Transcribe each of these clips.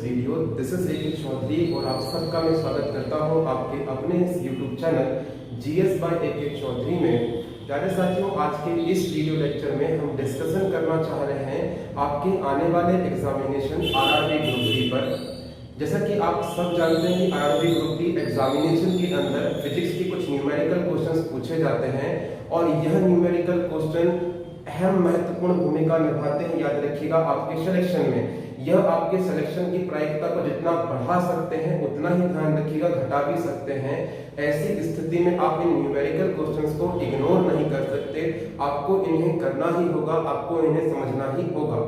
Video. This is a Chaudhary और आप सबका मैं स्वागत करता हूं आपके अपने इस यूट्यूब चैनल जीएस बाय ए चौधरी में। प्यारे साथियों, आज के इस वीडियो लेक्चर में हम डिस्कशन करना चाह रहे हैं आपके आने वाले एग्जामिनेशन आरआरबी ग्रुप डी पर। जैसा कि आप सब जानते हैं कि आरआरबी ग्रुप डी एग्जामिनेशन के अंदर फिजिक्स के कुछ न्यूमेरिकल क्वेश्चंस पूछे जाते हैं और यह न्यूमेरिकल क्वेश्चन अहम महत्वपूर्ण भूमिका निभाते हैं। याद रखिएगा, आपके सिलेक्शन में यह आपके सिलेक्शन की प्रायिकता को जितना बढ़ा सकते हैं उतना ही ध्यान रखिएगा घटा भी सकते हैं। ऐसी स्थिति में आप इन न्यूमेरिकल क्वेश्चंस को इग्नोर नहीं कर सकते, आपको इन्हें करना ही होगा, आपको इन्हें समझना ही होगा।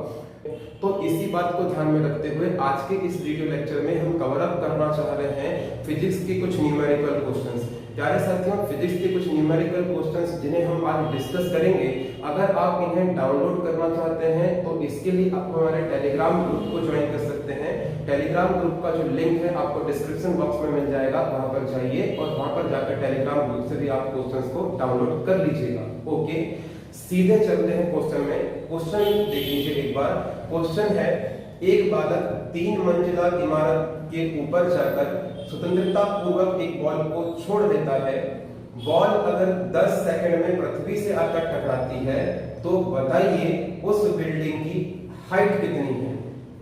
तो इसी बात को ध्यान में रखते हुए आज के इस वीडियो लेक्चर में हम कवर अप करना चाह रहे हैं फिजिक्स के कुछ न्यूमेरिकल क्वेश्चंस। प्यारे साथियों, फिजिक्स के कुछ न्यूमेरिकल क्वेश्चंस जिन्हें हम आज डिस्कस करेंगे, अगर आप इन्हें डाउनलोड करना चाहते हैं तो इसके लिए आप हमारे टेलीग्राम ग्रुप को ज्वाइन कर सकते हैं। टेलीग्राम ग्रुप का जो लिंक है आपको डिस्क्रिप्शन बॉक्स में मिल जाएगा, वहां पर जाइए और वहां पर जाकर टेलीग्राम ग्रुप से भी आप क्वेश्चंस को डाउनलोड कर लीजिएगा। ओके, सीधे चलते हैं क्वेश्चन में। क्वेश्चन देख लीजिए एक बार। क्वेश्चन है, एक बालक 3 मंजिला इमारत के ऊपर जाकर स्वतंत्रता पूर्वक एक बॉल को छोड़ देता है। बॉल अगर 10 सेकंड में पृथ्वी से आकर टकराती है तो बताइए उस बिल्डिंग की हाइट कितनी है।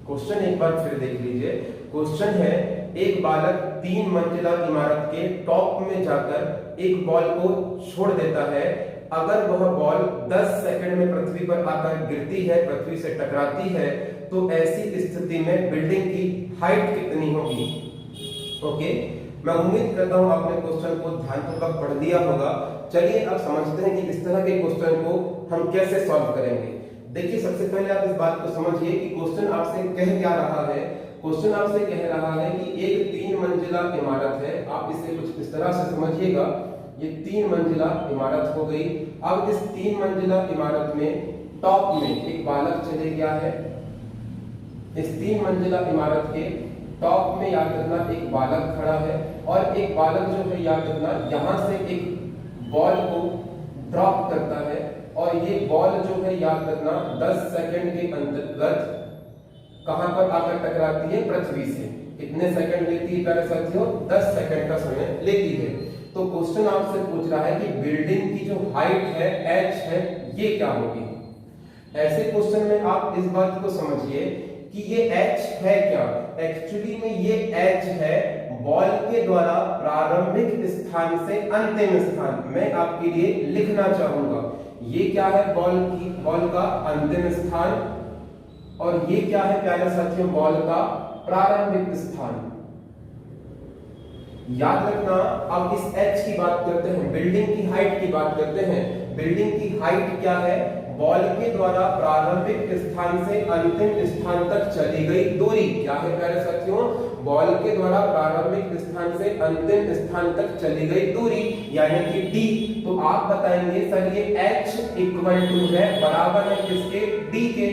क्वेश्चन एक बार फिर देख लीजिए। क्वेश्चन है, एक बालक 3 मंजिला इमारत के टॉप में जाकर एक बॉल को छोड़ देता है। अगर वह बॉल 10 सेकंड में पृथ्वी पर आकर गिरती है, पृथ्वी से टकराती है, तो ऐसी स्थिति में बिल्डिंग की हाइट कितनी होगी। ओके, मैं उम्मीद करता हूं आपने क्वेश्चन को ध्यानपूर्वक पढ़ लिया होगा। चलिए अब समझते हैं कि इस तरह के क्वेश्चन को हम कैसे सॉल्व करेंगे। देखिए, सबसे पहले आप इस बात को समझिए कि क्वेश्चन आपसे कह क्या रहा है। क्वेश्चन आपसे कह रहा है कि एक 3 मंजिला इमारत है। आप इसे कुछ इस तरह से समझिएगा, ये 3 मंजिला इमारत हो गई। अब इस 3 मंजिला इमारत में टॉप में एक बालक चले गया है। इस 3 मंजिला इमारत के टॉप में याद रखना एक बालक खड़ा है और एक बालक जो है याद रखना यहां से एक बॉल को ड्रॉप करता है और ये बॉल जो है याद रखना 10 सेकंड के अंतर्गत कहां पर आकर टकराती है, पृथ्वी से। कितने सेकंड लेती है प्यारे साथियों, 10 सेकंड का समय लेती है। तो क्वेश्चन आपसे पूछ रहा है कि बिल्डिंग की जो हाइट है, h है, ये क्या होगी। ऐसे क्वेश्चन में आप इस बात को समझिए कि ये h है क्या। एक्चुअली में ये h है बॉल के द्वारा प्रारंभिक स्थान से अंतिम स्थान। मैं आपके लिए लिखना चाहूंगा, ये क्या है, बॉल का अंतिम स्थान और ये क्या है प्यारे साथियों, बॉल का प्रारंभिक स्थान। याद रखना, अब इस h की बात करते हैं, बिल्डिंग की हाइट की बात करते हैं। बिल्डिंग की हाइट क्या है, बॉल के द्वारा प्रारंभिक स्थान से अंतिम स्थान तक चली गई दूरी। क्या है प्यारे साथियों, बॉल के द्वारा प्रारंभिक स्थान से अंतिम स्थान तक चली गई दूरी यानी कि d। तो आप बताएंगे सर ये h इक्वल टू है, बराबर है किसके, d के।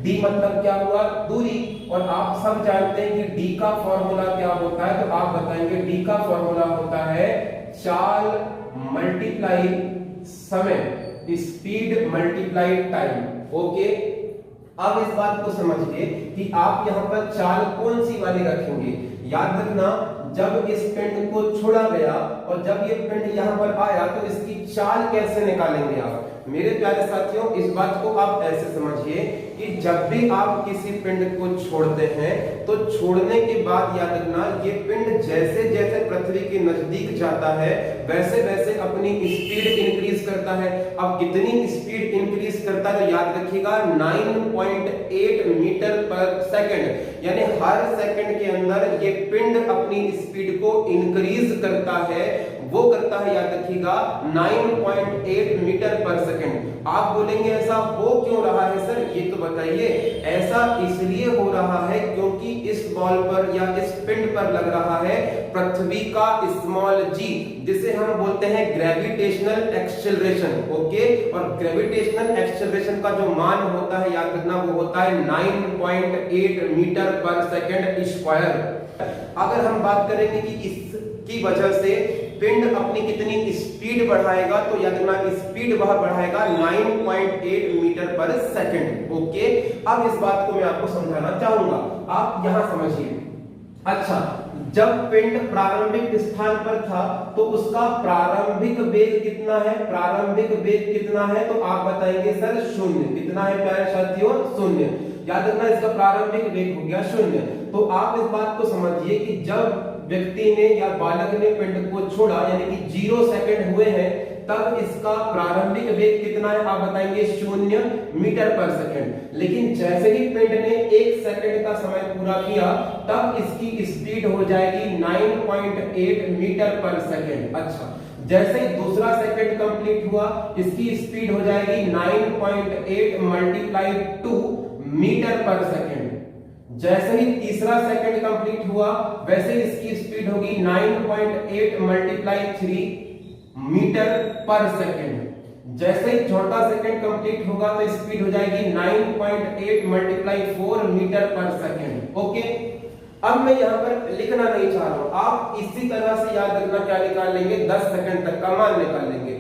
d मतलब क्या हुआ, दूरी। और आप सब जानते हैं कि d का फॉर्मूला क्या होता है, तो आप बताएंगे d का फॉर्मूला होता है चाल मल्टीप्लाई समय, स्पीड मल्टीप्लाई टाइम। ओके, अब इस बात को समझिए कि आप यहां पर चाल कौन सी वाली रखेंगे। याद रखना, जब इस पिंड को छोड़ा गया और जब ये पिंड यहां पर आया तो इसकी चाल कैसे निकालेंगे आप। मेरे प्यारे साथियों, इस बात को आप ऐसे समझिए कि जब भी आप किसी पिंड को छोड़ते हैं तो छोड़ने के बाद याद रखना, ये पिंड जैसे जैसे पृथ्वी के नजदीक जाता है वैसे वैसे अपनी स्पीड इंक्रीज करता है। अब कितनी स्पीड इंक्रीज करता है, तो याद रखिएगा 9.8 मीटर पर सेकंड, यानी हर सेकंड के अंदर ये पिंड अपनी स्पीड को इंक्रीज करता है। वो करता है याद रखिएगा 9.8 मीटर पर सेकंड। आप बोलेंगे ऐसा हो क्यों रहा है सर, ये तो बताइए। ऐसा इसलिए हो रहा है क्योंकि इस बॉल पर या इस पिंड पर लग रहा है पृथ्वी का स्मॉल g, जिसे हम बोलते हैं ग्रेविटेशनल एक्सेलरेशन। ओके, और ग्रेविटेशनल एक्सेलरेशन का जो मान होता है याद रखना, वो होता है 9.8 मीटर पर सेकंड स्क्वायर। अगर हम बात करेंगे कि इसकी वजह से पिंड अपनी कितनी स्पीड बढ़ाएगा, तो याद रखना स्पीड वह बढ़ाएगा 9.8 मीटर पर सेकंड। ओके, अब इस बात को मैं आपको समझाना चाहूंगा, आप यहां समझिए। अच्छा, जब पिंड प्रारंभिक स्थान पर था तो उसका प्रारंभिक वेग कितना है? प्रारंभिक वेग कितना है? तो आप बताएंगे सर शून्य। कितना है प्यारे साथियों? शून्य। याद रखना इसका प्रारंभिक वेग हो गया शून्य। तो आप इस बात को समझिए कि जब व्यक्ति ने या बालक ने पिंड को छोड़ा यानी कि 0 सेकंड हुए हैं तब इसका प्रारंभिक वेग कितना है? आप बताएंगे 0 मीटर पर सेकंड। लेकिन जैसे ही पिंड ने 1 सेकंड का समय पूरा किया तब इसकी स्पीड हो जाएगी 9.8 मीटर पर सेकंड। अच्छा, जैसे ही दूसरा सेकंड कंप्लीट हुआ इसकी स्पीड हो जाएगी 9.8 मल्टीप्लाई 2 मीटर पर सेकंड। जैसे ही तीसरा सेकंड कंप्लीट हुआ वैसे इसकी स्पीड होगी 9.8 मल्टीप्लाई 3 मीटर पर सेकंड। जैसे ही चौथा सेकंड कंप्लीट होगा तो स्पीड हो जाएगी 9.8 मल्टीप्लाई 4 मीटर पर सेकंड। ओके, अब मैं यहां पर लिखना नहीं चाह रहा हूं, आप इसी तरह से याद रखना क्या निकाल लेंगे? 10 सेकंड तक का मान निकाल लेंगे।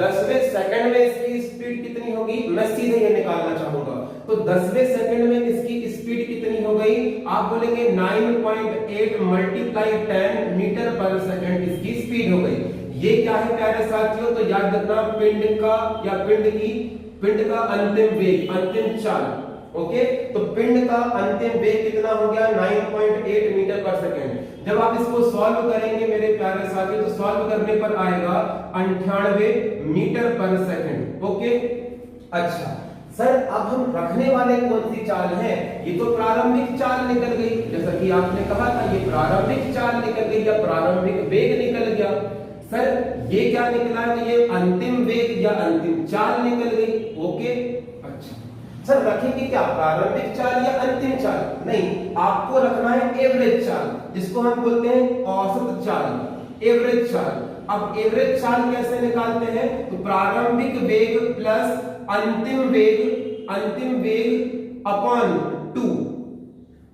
10वें सेकंड में इसकी स्पीड कितनी होगी? मैं सीधे ये निकालना चाहूंगा। तो 10वें सेकंड में इसकी स्पीड कितनी हो गई? आप बोलेंगे 9.8 मल्टीप्लाई 10 मीटर पर सेकंड इसकी स्पीड हो गई। ये क्या है प्यारे साथियों? तो याद रखना पिंड का या पिंड का अंतिम वेग, अंतिम चाल। ओके, तो पिंड का अंतिम वेग कितना हो गया? 9.8 मीटर पर सेकंड। जब आप इसको सॉल्व करेंगे मेरे प्यारे साथियों तो सॉल्व करने पर आएगा 98 मीटर पर सेकंड। ओके, अच्छा सर अब हम रखने वाले कौन सी चाल है? ये तो प्रारंभिक चाल निकल गई, जैसा कि आपने कहा था ये प्रारंभिक चाल निकल गई या प्रारंभिक वेग निकल गया। सर ये क्या निकला? तो ये अंतिम वेग या अंतिम चाल निकल गई। ओके, अच्छा सर रखेंगे क्या प्रारंभिक चाल या अंतिम चाल? नहीं, आपको रखना है एवरेज चाल, जिसको हम बोलते हैं औसत चाल, एवरेज चाल। अब एवरेज चाल कैसे निकालते हैं? तो प्रारंभिक वेग प्लस अंतिम वेग अपॉन 2।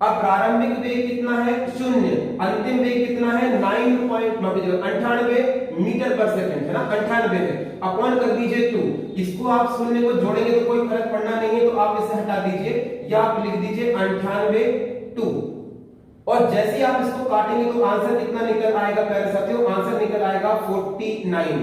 अब प्रारंभिक वेग कितना है? 0। अंतिम वेग कितना है? 9.98 मीटर पर सेकंड है ना, 98 है। अपॉन कर दीजिए 2। इसको आप शून्य को जोड़ेंगे तो कोई फर्क पड़ना नहीं है, तो आप इसे हटा दीजिए या आप लिख दीजिए 98 2। और जैसे ही आप इसको काटेंगे तो आंसर कितना निकल आएगा प्यारे साथियों? आंसर निकल आएगा 49।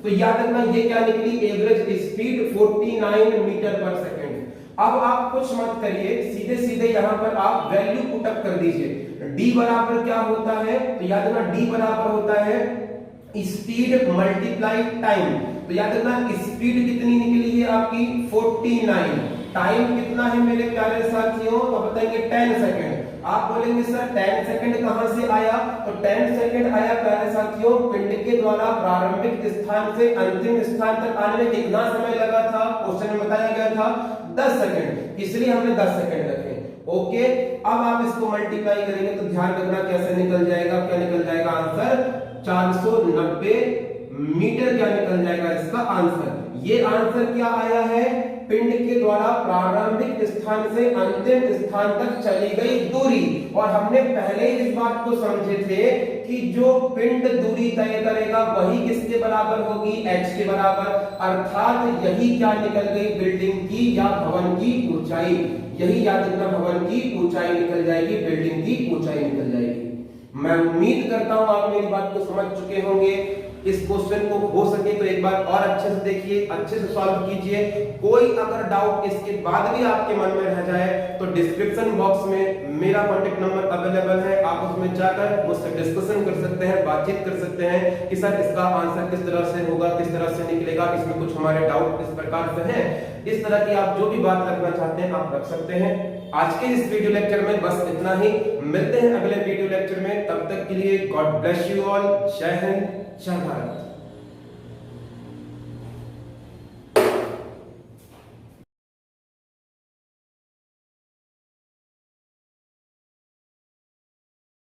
तो याद रखना ये क्या निकली? एवरेज स्पीड 49 मीटर पर सेकंड। अब आप कुछ मत करिए, सीधे सीधे यहां पर आप वैल्यू पुटअप कर दीजिए। d बराबर क्या होता है? तो याद रखना d बराबर होता है स्पीड मल्टीप्लाई टाइम। तो याद रखना स्पीड कितनी निकली है आपकी? 49। टाइम कितना है मेरे प्यारे साथियों? तो बताएंगे 10 सेकंड। आप बोलेंगे सर 10 सेकंड कहां से आया? तो 10 सेकंड आया प्यारे साथियों पिंड के द्वारा प्रारंभिक स्थान से अंतिम स्थान तक आने में कितना समय लगा था? क्वेश्चन में बताया गया था 10 सेकंड, इसलिए हमने 10 सेकंड रखे। ओके, अब आप इसको मल्टीप्लाई करेंगे तो ध्यान रखना कैसे निकल जाएगा? क्या निकल जाएगा आंसर? 490 मीटर क्या निकल जाएगा इसका आंसर। ये आंसर क्या आया है? पिंड के द्वारा प्रारंभिक स्थान से अंतिम स्थान तक चली गई दूरी। और हमने पहले ही इस बात को समझे थे कि जो पिंड दूरी तय करेगा वही किसके बराबर होगी? h के बराबर। अर्थात यही क्या निकल गई? बिल्डिंग की या भवन की ऊंचाई। यही याद रखना, भवन की ऊंचाई निकल जाएगी, बिल्डिंग की ऊंचाई निकल जाएगी। मैं उम्मीद करता हूं आप मेरी बात को समझ चुके होंगे। इस क्वेश्चन को हो सके तो एक बार और अच्छे से देखिए, अच्छे से सॉल्व कीजिए। कोई अगर डाउट इसके बाद भी आपके मन में रह जाए तो डिस्क्रिप्शन बॉक्स में मेरा कॉन्टेक्ट नंबर अवेलेबल है, आप उसमें जाकर मुझसे डिस्कशन कर सकते हैं, बातचीत कर सकते हैं कि सर इसका आंसर किस तरह से होगा, किस तरह से निकलेगा, इसमें कुछ हमारे डाउट इस प्रकार से हैं। इस तरह की आप जो भी बात रखना चाहते हैं आप रख सकते हैं। आज के इस वीडियो लेक्चर में बस इतना ही। मिलते हैं अगले वीडियो लेक्चर में, तब तक के लिए गॉड ब्लेस यू ऑल। जय हिंद, जय भारत।